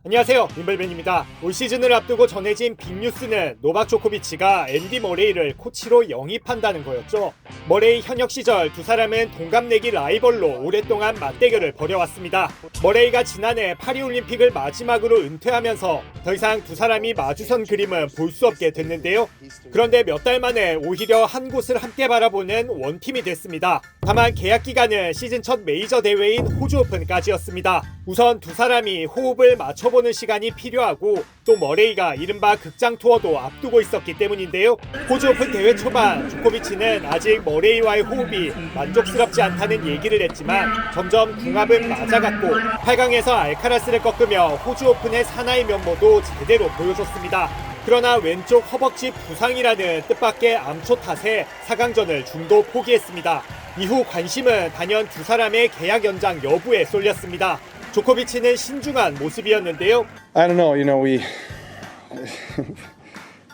안녕하세요, 윈블벤입니다. 올 시즌을 앞두고 전해진 빅뉴스는 노박 조코비치가 앤디 머레이를 코치로 영입한다는 거였죠. 머레이 현역 시절 두 사람은 동갑내기 라이벌로 오랫동안 맞대결을 벌여왔습니다. 머레이가 지난해 파리올림픽을 마지막으로 은퇴하면서 더 이상 두 사람이 마주선 그림은 볼 수 없게 됐는데요. 그런데 몇 달 만에 오히려 한 곳을 함께 바라보는 원팀이 됐습니다. 다만 계약 기간은 시즌 첫 메이저 대회인 호주 오픈까지였습니다. 우선 두 사람이 호흡을 맞춰보는 시간이 필요하고 또 머레이가 이른바 극장 투어도 앞두고 있었기 때문인데요. 호주 오픈 대회 초반 조코비치는 아직 머레이와의 호흡이 만족스럽지 않다는 얘기를 했지만 점점 궁합은 맞아갔고 8강에서 알카라스를 꺾으며 호주 오픈의 사나이 면모도 제대로 보여줬습니다. 그러나 왼쪽 허벅지 부상이라는 뜻밖의 암초 탓에 4강전을 중도 포기했습니다. 이후 관심은 단연 두 사람의 계약 연장 여부에 쏠렸습니다. 조코비치는 신중한 모습이었는데요. I don't know,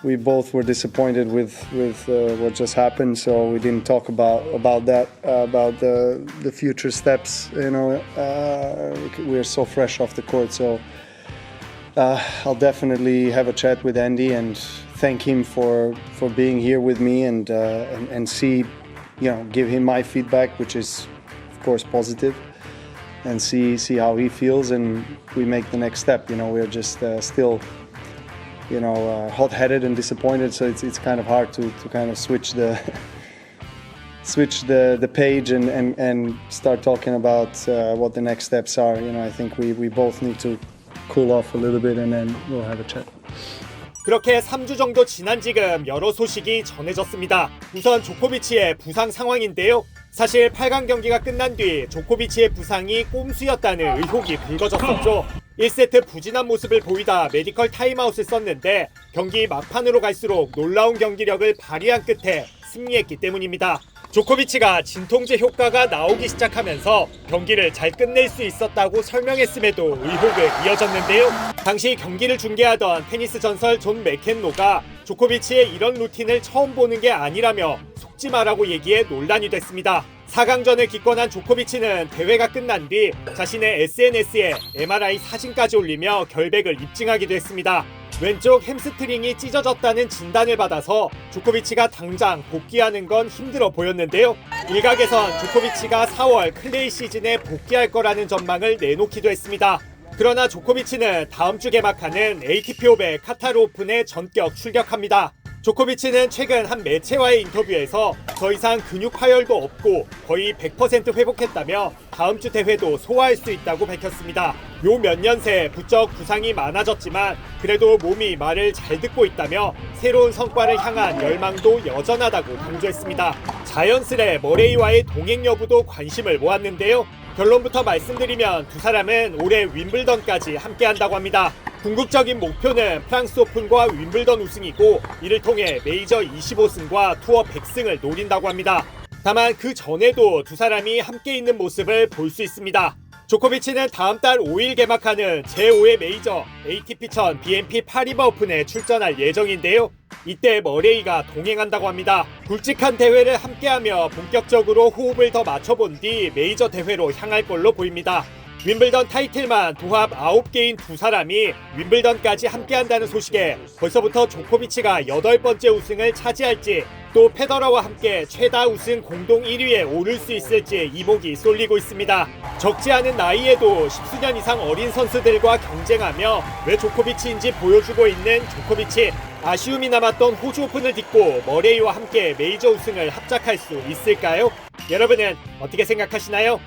we both were disappointed with what just happened, so we didn't talk about that, about the future steps. We're so fresh off the court, so I'll definitely have a chat with Andy and thank him for being here with me and see, give him my feedback, which is of course positive. And see how he feels, and we make the next step. We're just still, hot-headed and disappointed. So it's kind of hard to kind of switch the page and start talking about what the next steps are. I think we both need to cool off a little bit, and then we'll have a chat. 그렇게 3주 정도 지난 지금 여러 소식이 전해졌습니다. 우선 조코비치의 부상 상황인데요. 사실 8강 경기가 끝난 뒤 조코비치의 부상이 꼼수였다는 의혹이 불거졌었죠. 1세트 부진한 모습을 보이다 메디컬 타임아웃을 썼는데 경기 막판으로 갈수록 놀라운 경기력을 발휘한 끝에 승리했기 때문입니다. 조코비치가 진통제 효과가 나오기 시작하면서 경기를 잘 끝낼 수 있었다고 설명했음에도 의혹은 이어졌는데요. 당시 경기를 중계하던 테니스 전설 존 맥켄로가 조코비치의 이런 루틴을 처음 보는 게 아니라며 속지 마라고 얘기해 논란이 됐습니다. 4강전을 기권한 조코비치는 대회가 끝난 뒤 자신의 SNS에 MRI 사진까지 올리며 결백을 입증하기도 했습니다. 왼쪽 햄스트링이 찢어졌다는 진단을 받아서 조코비치가 당장 복귀하는 건 힘들어 보였는데요. 일각에선 조코비치가 4월 클레이 시즌에 복귀할 거라는 전망을 내놓기도 했습니다. 그러나 조코비치는 다음 주 개막하는 ATP 500 카타르 오픈에 전격 출격합니다. 조코비치는 최근 한 매체와의 인터뷰에서 더 이상 근육 파열도 없고 거의 100% 회복했다며 다음 주 대회도 소화할 수 있다고 밝혔습니다. 요 몇 년 새 부쩍 부상이 많아졌지만 그래도 몸이 말을 잘 듣고 있다며 새로운 성과를 향한 열망도 여전하다고 강조했습니다. 자연스레 머레이와의 동행 여부도 관심을 모았는데요. 결론부터 말씀드리면 두 사람은 올해 윈블던까지 함께한다고 합니다. 궁극적인 목표는 프랑스 오픈과 윈블던 우승이고 이를 통해 메이저 25승과 투어 100승을 노린다고 합니다. 다만 그 전에도 두 사람이 함께 있는 모습을 볼 수 있습니다. 조코비치는 다음 달 5일 개막하는 제5회 메이저 ATP 1000 BNP 파리바 오픈에 출전할 예정인데요. 이때 머레이가 동행한다고 합니다. 굵직한 대회를 함께하며 본격적으로 호흡을 더 맞춰본 뒤 메이저 대회로 향할 걸로 보입니다. 윈블던 타이틀만 도합 9개인 두 사람이 윈블던까지 함께한다는 소식에 벌써부터 조코비치가 8번째 우승을 차지할지 또 페더러와 함께 최다 우승 공동 1위에 오를 수 있을지 이목이 쏠리고 있습니다. 적지 않은 나이에도 10수년 이상 어린 선수들과 경쟁하며 왜 조코비치인지 보여주고 있는 조코비치. 아쉬움이 남았던 호주 오픈을 딛고 머레이와 함께 메이저 우승을 합작할 수 있을까요? 여러분은 어떻게 생각하시나요?